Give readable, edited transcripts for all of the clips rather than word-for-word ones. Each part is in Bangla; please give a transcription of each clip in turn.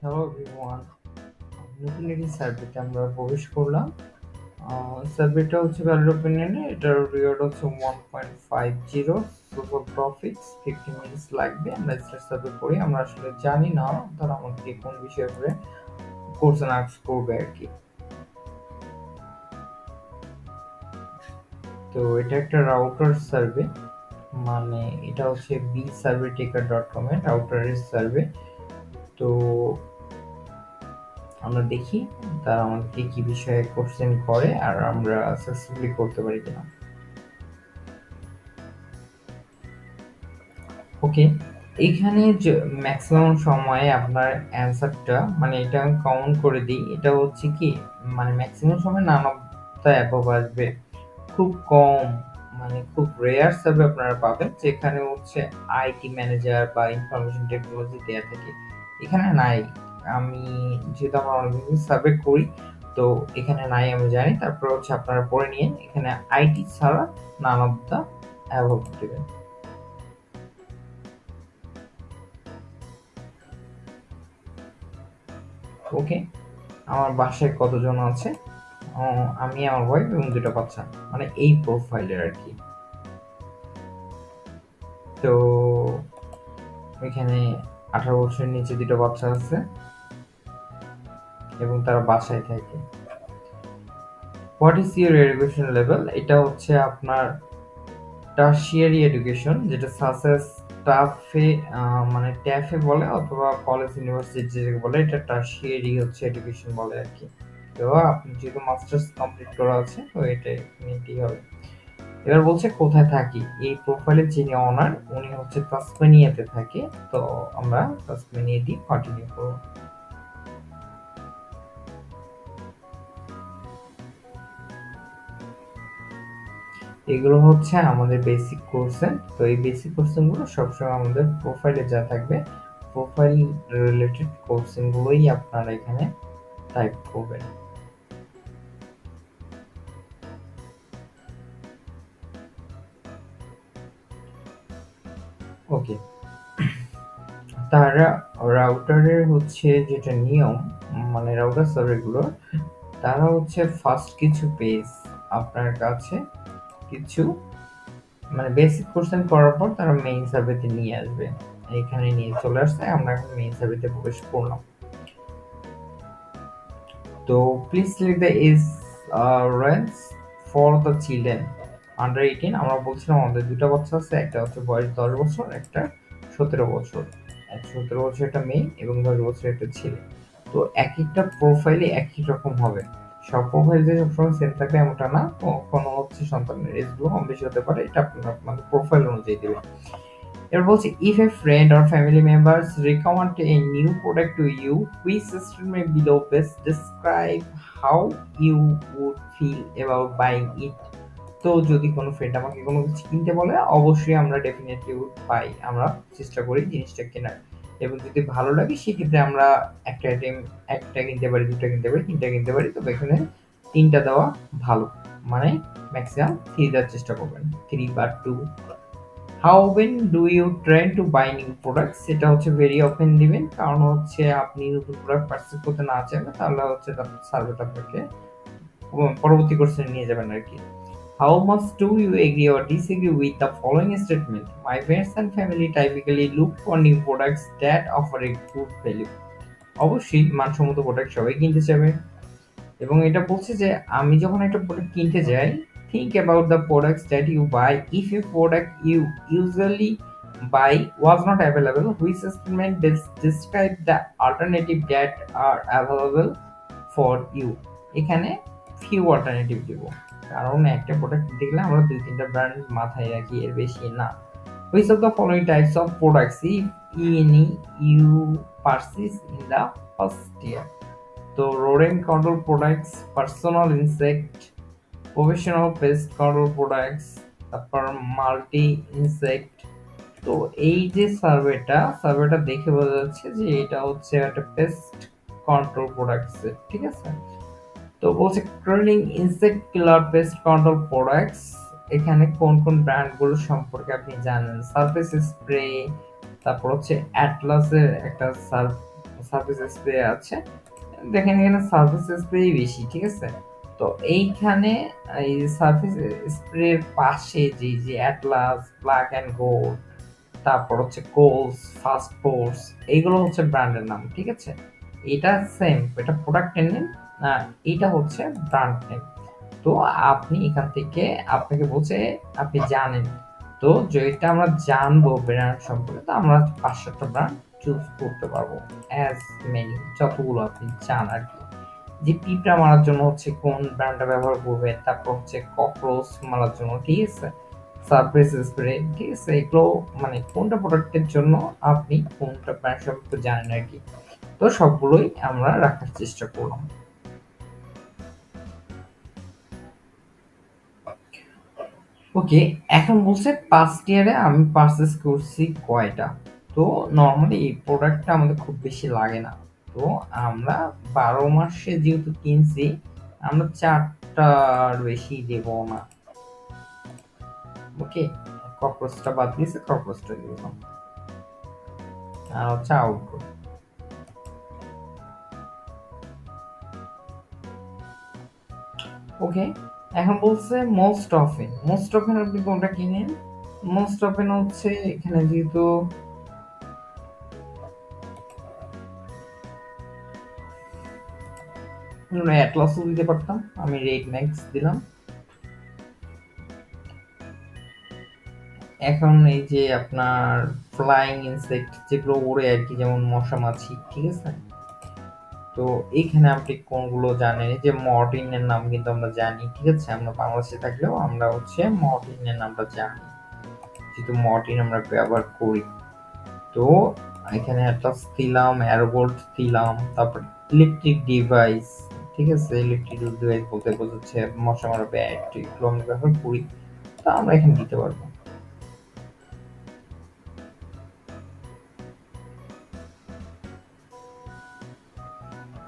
হ্যালো এভরিওয়ান, নতুন একটি সার্ভেতে আমরা প্রবেশ করলাম। সার্ভেটা হচ্ছে ভ্যালিড ওপিনিয়নে, এটার রিওয়ার্ড হচ্ছে 1.50 সুপার প্রফিটস। 15 মিনিটস লাগবে। আমরা স্টার্ট সার্ভে করি। আমরা আসলে জানি না তারা আমাদেরকে কোন বিষয়ের উপরে কোশ্চেন আস্ক করবে আর কি। তো এটা একটা রাউটার সার্ভে, মানে এটা হচ্ছে bsurveytaker.com এর রাউটারের সার্ভে। তো আমরা দেখি তারা আমাদেরকে কি বিষয়ে কোশ্চেন করে আর আমরা সাকসেসফুলি করতে পারি কিনা। ওকে, এখানে ম্যাক্সিমাম সময়ে আপনার অ্যান্সারটা, মানে এটা আমি কাউন্ট করে দিই, এটা হচ্ছে কি, মানে ম্যাক্সিমাম সময় নান অফ দ্য অ্যাবভ আসবে। খুব কম, মানে খুব রেয়ার সার্ভে আপনারা পাবেন যেখানে হচ্ছে আইটি ম্যানেজার বা ইনফরমেশন টেকনোলজি দেয়া থাকে, এখানে নাই। আমি যেহেতু আমরা অনেকদিন সার্ভে করি, তো এখানে নাই আমি জানি। তারপর হচ্ছে আপনারা পড়ে নিয়ে এখানে আইটি ছাড়া নান অফ দ্য অ্যাবভ দেবেন। ওকে, আমার বাসায় কতজন আছে? আমি, আমার ওয়াইফ এবং 2টা বাচ্চা, মানে এই প্রোফাইলের আর কি। তো এখানে 18 বছরের নিচে 2টা বাচ্চা আছে এবং তারা বাসায় থাকে। What is your education level? এটা হচ্ছে আপনার টারশিয়ারি এডুকেশন, যেটা সাসেস টাফে, মানে ট্যাফে বলে, অথবা কলেজ ইউনিভার্সিটি যেটাকে বলে, এটা টারশিয়ারি হচ্ছে এডুকেশন বলে আর কি। তো আপনি যেহেতু মাস্টার্স কমপ্লিট করা আছে, তো এটাই হবে। এবার বলছে কোথায় থাকি। এই প্রোফাইলের যিনি অনার, উনি হচ্ছে তাসমানিয়াতে থাকে। তো আমরা তাসমানিয়া দিয়ে কন্টিনিউ করব। এগুলো হচ্ছে আমাদের বেসিক কোর্সে। তো এই বেসিক কোর্সগুলো সবসময় আমাদের প্রোফাইলে যা থাকবে, প্রোফাইল রিলেটেড কোর্সগুলোই আপনারা এখানে টাইপ করবেন। ওকে, তারা রাউটারের হচ্ছে যেটা নিয়ম, মানে রাউটার সার্ভারগুলোর, তারা হচ্ছে ফার্স্ট কিছু পেজ আপনার কাছে কিছু, মানে বেসিক কোশ্চেন করার পর তারা মেইন সার্ভেতে নিয়ে আসবে। এখানে নিয়ে চলে আসছে, আমরা এখন মেইন সার্ভেতে প্রবেশ করলাম। তো please select the age range for the children under 18। আমরা বলছিলাম আমাদের 2টা বাচ্চা আছে, একটা হচ্ছে বয়স 10 বছর, একটা 17 বছর। 17 বছর একটা মেয়ে এবং 10 বছর একটা ছেলে। তো এক একটা প্রোফাইলে একই রকম হবে। সব প্রোফাইল যে সবসময় সেম থাকবে এমনটা না, কোনো হচ্ছে সন্তানের এজগুলো কম বেশি হতে পারে, এটা আপনার আপনাদের প্রোফাইল অনুযায়ী দেবে। এবার বলছে if a friend or family members recommend a new product to you, please statement below best describe how you would feel about buying it. তো যদি কোনো ফ্রেন্ড আমাকে কোনো কিছু কিনতে বলে, অবশ্যই আমরা ডেফিনেটলি উড বাই, আমরা চেষ্টা করি জিনিসটা কেনার। এবং যদি ভালো লাগে সেক্ষেত্রে আমরা একটা আইটেম, একটা কিনতে পারি, 2টা কিনতে পারি, 3টা কিনতে পারি। তবে এখানে 3টা দেওয়া ভালো, মানে ম্যাক্সিমাম 3 দেওয়ার চেষ্টা করবেন, 3 বা 2। How when do you try to buy new products? সেটা হচ্ছে ভেরি ওপেন দিবেন, কারণ হচ্ছে আপনি নতুন প্রোডাক্ট পারচেজ করতে না চাইলে তাহলে হচ্ছে সার্ভেটা আপনাকে পরবর্তী কোর্সে নিয়ে যাবেন আর কি। How much do you agree or disagree with the following statement? My friends and family typically look for new products that offer a good value. অবশ্যই মানসম্মত প্রোডাক্ট সবাই কিনতে চাবে। এবং এটা বলছে যে আমি যখন একটা প্রোডাক্ট কিনতে যাই, think about the products that you buy. If a product you usually buy was not available, which statement describe the alternative that are available for you? এখানে few alternative দিব, কারণ একটা প্রোডাক্ট কিনতে গেলে আমরা 2-3টা ব্র্যান্ড মাথায় রাখি, এর বেশি না। Which of the following types of products if any you purchase in the first year? তো rodent control products, personal insect, professional pest control products, তারপর মাল্টি ইনসেক্ট। তো এই যে সার্ভেটা দেখে বোঝা যাচ্ছে যে এটা হচ্ছে একটা পেস্ট কন্ট্রোল প্রোডাক্টস, ঠিক আছে। তো বলছে ক্রলিং ইনসেক্ট কিলার পেস্ট কন্ট্রোল প্রোডাক্টস, এখানে কোন কোন ব্র্যান্ডগুলো সম্পর্কে আপনি জানেন? সারফেস স্প্রে, তারপর হচ্ছে অ্যাটলাসের একটা সারফেস স্প্রে আছে, দেখেন এখানে সারফেস স্প্রে বেশি, ঠিক আছে। তো এইখানে এই সারফেস স্প্রের পাশে যে যে অ্যাটলাস, ব্ল্যাক অ্যান্ড গোল্ড, তারপর হচ্ছে কোলস, ফাস্ট ফোর্স, এইগুলো হচ্ছে ব্র্যান্ডের নাম, ঠিক আছে। এটা সেম, এটা প্রোডাক্টের নেম, এটা হচ্ছে ব্র্যান্ড নেম। তো আপনি এখান থেকে, আপনাকে বলছে আপনি জানেন, তো যেটা আমরা জানবো ব্র্যান্ড সম্পর্কে, তো আমরা ৫-৭টা ব্র্যান্ড চুজ করতে পারবো, অ্যাজ মেনি, যতগুলো আপনি চান আর কি। যে পিঁপড়া মারার জন্য হচ্ছে কোন ব্র্যান্ডটা ব্যবহার করবেন, তারপর হচ্ছে ককরোচ মারার জন্য, ঠিক আছে, সারফেস স্প্রে, ঠিক আছে, এগুলো মানে কোনটা প্রোডাক্টের জন্য আপনি কোনটা ব্র্যান্ড সম্পর্কে জানেন আর কি। তো সবগুলোই আমরা রাখার চেষ্টা করলাম। ওকে, এখন বলছে ফার্স্ট ইয়ারে আমি পারচেজ করছি কয়টা। তো নর্মালি এই প্রোডাক্টটা আমাদের খুব বেশি লাগে না। তো আমরা ১২ মাসে যেহেতু কিনছি, আমরা ৪টার বেশি দেব না। ওকে, ককরোচটা বাদ দিয়েছে, ককরোচটা দিয়ে দিলাম, আর হচ্ছে আউটডোর। ওকে, এখন বলছে মোস্ট অফেন আপনি কোনটা কিনেন। মোস্ট অফেন হচ্ছে এখানে যেহেতু অ্যাটলাসও দিতে পারতাম, আমি রেড ম্যাক্স দিলাম। এখন এই যে আপনার ফ্লাইং ইনসেক্ট যেগুলো ওড়ে আর কি, যেমন মশা মাছি, ঠিক আছে। তো এইখানে আপনি কোনগুলো জানেন, এই যে মর্টিনের নাম কিন্তু আমরা জানি, ঠিক আছে, আমরা বাংলাদেশে থাকলেও আমরা হচ্ছে মর্টিনের নামটা জানি, যেহেতু মর্টিন আমরা ব্যবহার করি। তো এখানে একটা দিলাম, অ্যারোবোল্ট দিলাম, তারপর ইলেকট্রিক ডিভাইস, ঠিক আছে, ইলেকট্রিক ডিভাইস বলতে বোঝাচ্ছে মশা মারা ব্যাট, এগুলো আমরা ব্যবহার করি, তা আমরা এখানে দিতে পারবো।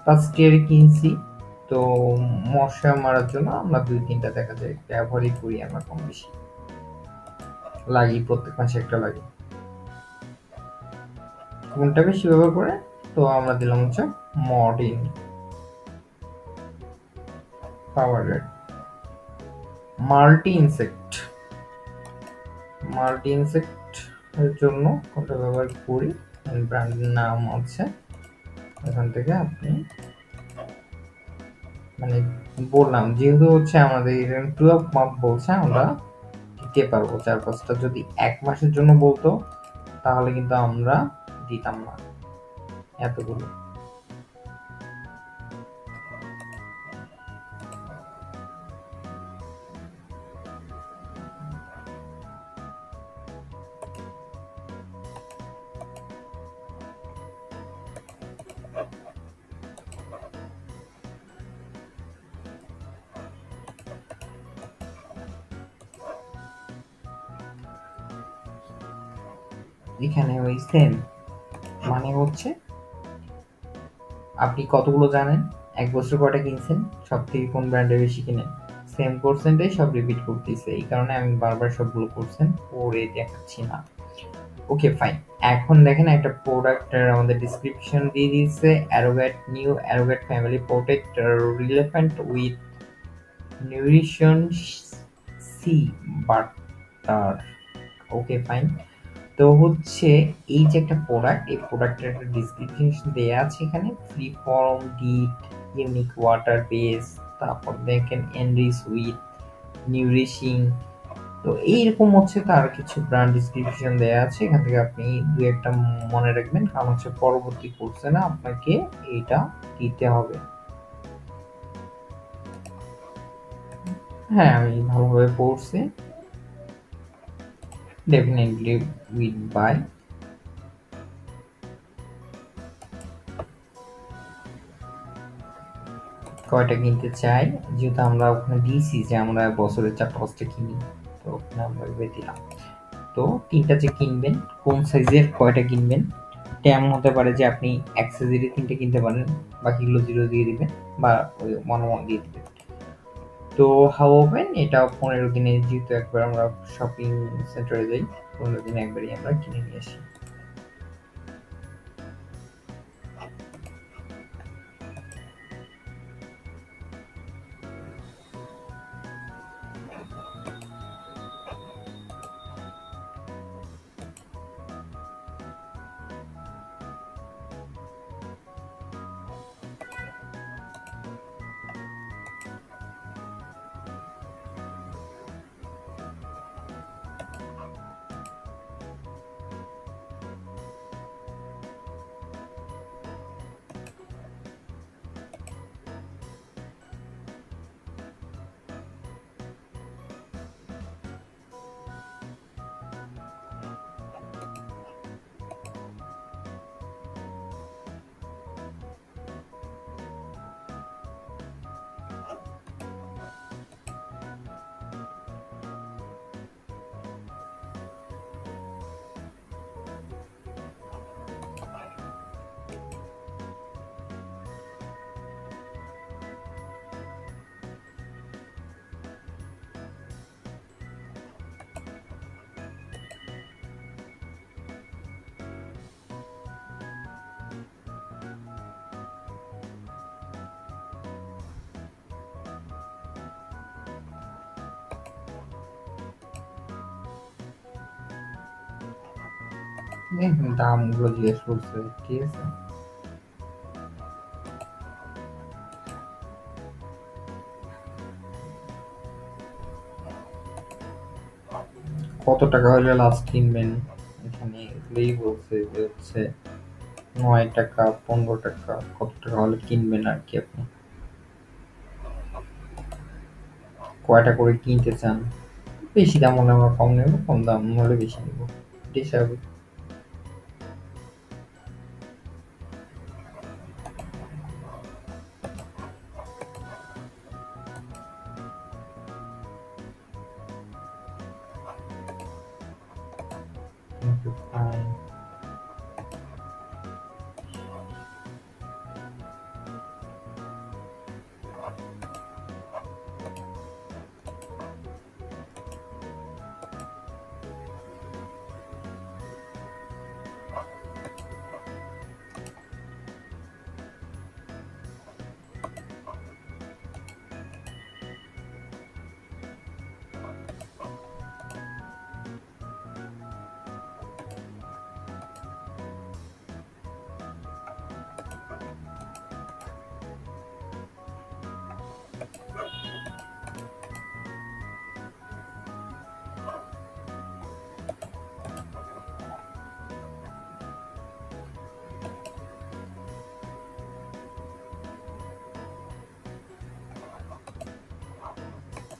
ফার্স্ট ইয়ারে কিনছি, তো মশা মারার জন্য আমরা ২-৩টা দেখা যায় ব্যবহারই করি, আমরা কম বেশি লাগি, প্রত্যেক মাসে একটা লাগে। কোনটা বেশি ব্যবহার করে, তো আমরা দিলাম হচ্ছে Mortein power red. Multi insect, multi insect এর জন্য কোনটা ব্যবহার করি, ব্র্যান্ডের নাম আছে, এখান থেকে আপনি মানে বললাম, যেহেতু হচ্ছে আমাদের 12 মান্থ বলছে, আমরা দিতে পারবো ৪-৫টা। যদি ১ মাসের জন্য বলতো তাহলে কিন্তু আমরা দিতাম না এতগুলো। এখানে ওই সেম, মানে হচ্ছে আপনি কতগুলো জানেন, ১ বছর কয়টা কিনছেন, সবথেকে কোন ব্র্যান্ডের বেশি কিনেন, সেম কোশ্চেনটাই সব রিপিট করতেছে, এই কারণে আমি বারবার সবগুলো কোশ্চেন পড়ে দেখাচ্ছি না। Okay fine. এখন দেখেন একটা প্রোডাক্টের আমাদের ডিসক্রিপশন দিয়ে দিয়েছে, arrogant new arrogant family protect relevant with nutrition shea butter. Okay fine. তো হচ্ছে এই যে একটা প্রোডাক্ট, এই প্রোডাক্টের একটা ডিসক্রিপশন দেয়া আছে এখানে, ফ্রি ফর্ম ডিট, ইউনিক ওয়াটার বেস, তারপর দেখেন এনরিচ উইথ নিউরিশিং। তো এইরকম হচ্ছে তার কিছু ব্র্যান্ড ডিসক্রিপশন দেয়া আছে, এখান থেকে আপনি দু একটা মনে রাখবেন, কারণ হচ্ছে পরবর্তী কোর্সে না আপনাকে এটা দিতে হবে। হ্যাঁ, আমি ভালোভাবে পড়ছি, ডেফিনেটলি উইল বাই। কয়টা কিনতে চাই, যেহেতু আমরা ওখানে দিয়েছি যে আমরা বছরে ৪-৫টা কিনি, তো ওখানে আমরা এভাবে দিলাম। তো ৩টা যে কিনবেন, কোন সাইজের কয়টা কিনবেন, তেমন হতে পারে যে আপনি এক সাইজেরই ৩টে কিনতে পারেন, বাকিগুলো 0 দিয়ে দিবেন বা ওই 1 দিয়ে দিবেন। তো হাউ ওপেন এটা ১৫ দিনে, যেহেতু একবার আমরা শপিং সেন্টারে যাই, ১৫ দিনে একবারই আমরা কিনে নিয়ে আসি। দামগুলো জিজ্ঞেস করছে, ঠিক আছে। কত টাকা হলে লাস্ট কিনবেন, এখানে এগুলোই বলছে যে হচ্ছে 9 টাকা, 15 টাকা, কত টাকা হলে কিনবেন আর কি। আপনি কয়টা করে কিনতে চান? বেশি দাম হলে আমরা কম নেবো, কম দাম হলে বেশি নেবো, এটাই স্বাভাবিক। Okay, fine.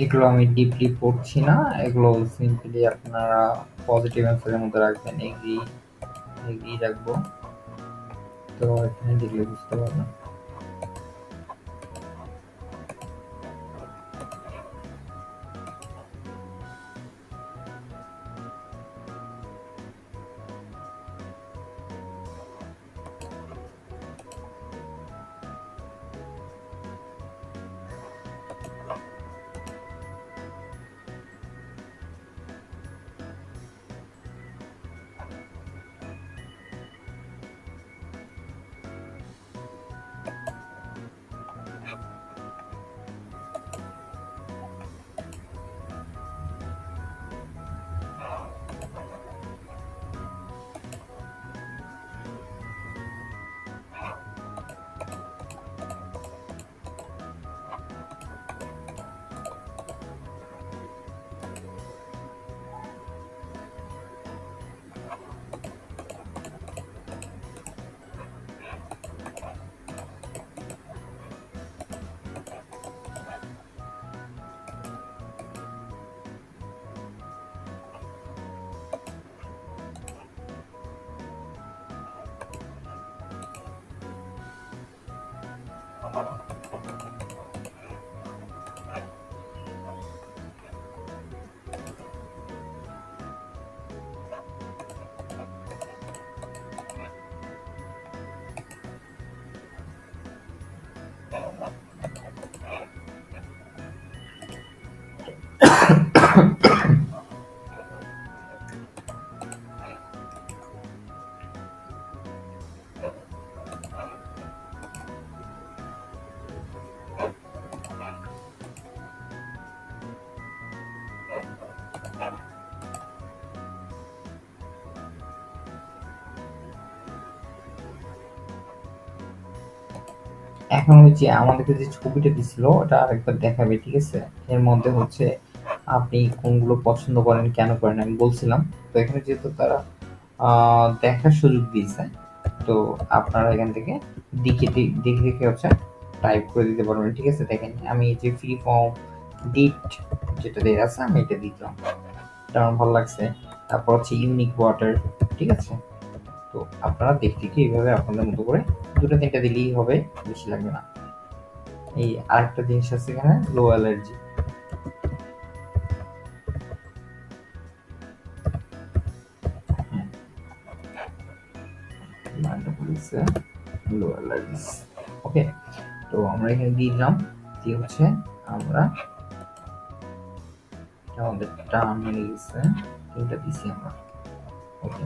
এগুলো আমি ডিপলি পড়ছি না, এগুলো সিম্পলি আপনারা পজিটিভ অ্যান্সারের মধ্যে রাখবেন। এগ্রি, এগ্রি রাখবো, তো এখানে দেখলে বুঝতে পারবেন। এখন ওই যে আমাদেরকে যে ছবিটা দিছিল ওটা আরেকবার দেখাবে, ঠিক আছে। এর মধ্যে হচ্ছে আপনি কোনগুলো পছন্দ করেন, কেন করেন আমি বলছিলাম। তো এখানে যেহেতু তারা দেখার সুযোগ দিয়েছে, তো আপনারা এখান থেকে দেখে দেখে দেখে হচ্ছে টাইপ করে দিতে পারবেন, ঠিক আছে। দেখেন আমি এই যে ফ্রি ফর্ম ডিট যেটা দেওয়া আছে আমি এটা দিলাম, এটা আমার ভালো লাগছে। তারপর হচ্ছে ইউনিক ওয়াটার, ঠিক আছে। তো আপনারা দেখতে কি এইভাবে আপনাদের মতো করে দুটো তিনটা দিলেই হবে, বেশি লাগবে না। এই আরেকটা জিনিস আছে এখানে, লো অ্যালার্জি। লো অ্যালার্জিস, ওকে। তো আমরা এখানে দিয়ে দিলাম, দিয়ে হচ্ছে আমরা আমাদের টার্ম হয়ে গেছে, তিনটা দিছি আমরা, ওকে।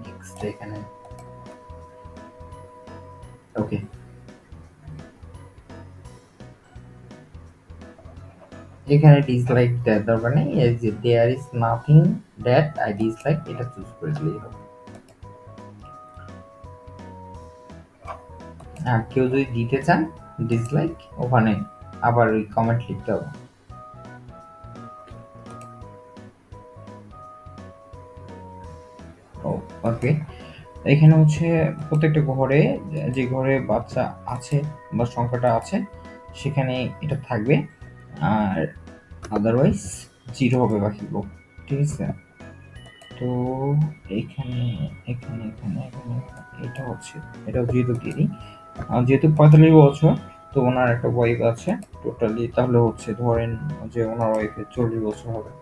নেক্সট এখানে, ওকে। এখানে ডিসলাইক দেওয়ার দরকার নেই, এই যে there is nothing that I dislike এটা চুজ করে দিলেই হবে। আর কেউ যদি দিতে চান ডিসলাইক, ওখানে আবার ওই কমেন্ট লিখতে হবে। ওকে, এখানে হচ্ছে প্রত্যেকটা ঘরে, যে ঘরে বাচ্চা আছে বা সংখ্যাটা আছে সেখানে এটা থাকবে, আর আদারওয়াইজ 0 হবে বাকিগুলো। ঠিক আছে? তো এখানে এখানে এখানে এখানে এটা হচ্ছে, এটাও যেহেতু দিয়ে দিই, যেহেতু 45 বছর, তো ওনার একটা ওয়াইফ আছে টোটালি, তাহলে হচ্ছে ধরেন যে ওনার ওয়াইফের 40 বছর হবে।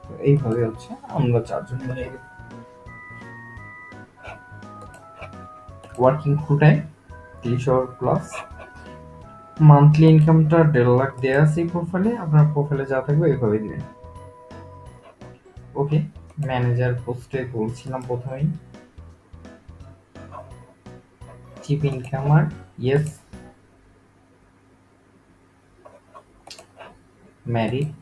তো এইভাবে হচ্ছে আমরা 4 জন মিলে working full time 30 hour plus, monthly ইনকামটা 1.5 লাখ দেওয়া আছে এই প্রোফাইলে, আপনার প্রোফাইলে যা থাকবে এইভাবে দিবেন। ওকে, ম্যানেজার পোস্টে বলছিলাম প্রথমেই, চিপ ইনকামার yes, married,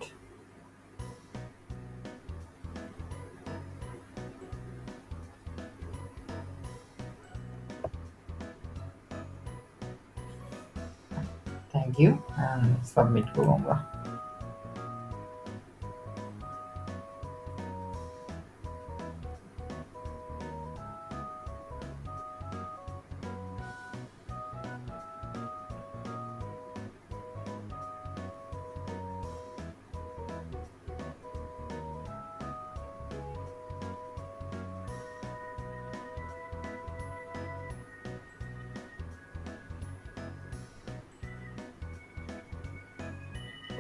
thank you, and submit করবো আমরা।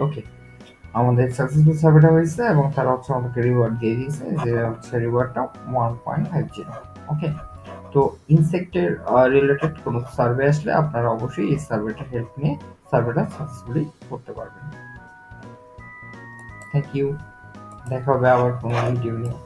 ওকে, আমাদের সাকসেসফুল সার্ভেটা হয়েছে এবং তারা হচ্ছে আমাকে রিওয়ার্ড দিয়ে দিয়েছে, যে হচ্ছে রিওয়ার্ডটা 1.50। ওকে, তো ইনসেক্টের রিলেটেড কোনো সার্ভে আসলে আপনারা অবশ্যই এই সার্ভেটা হেল্প নিয়ে সার্ভেটা সাকসেসফুলি করতে পারবেন। থ্যাংক ইউ, দেখা হবে আবার কোনো ভিডিও নিয়ে।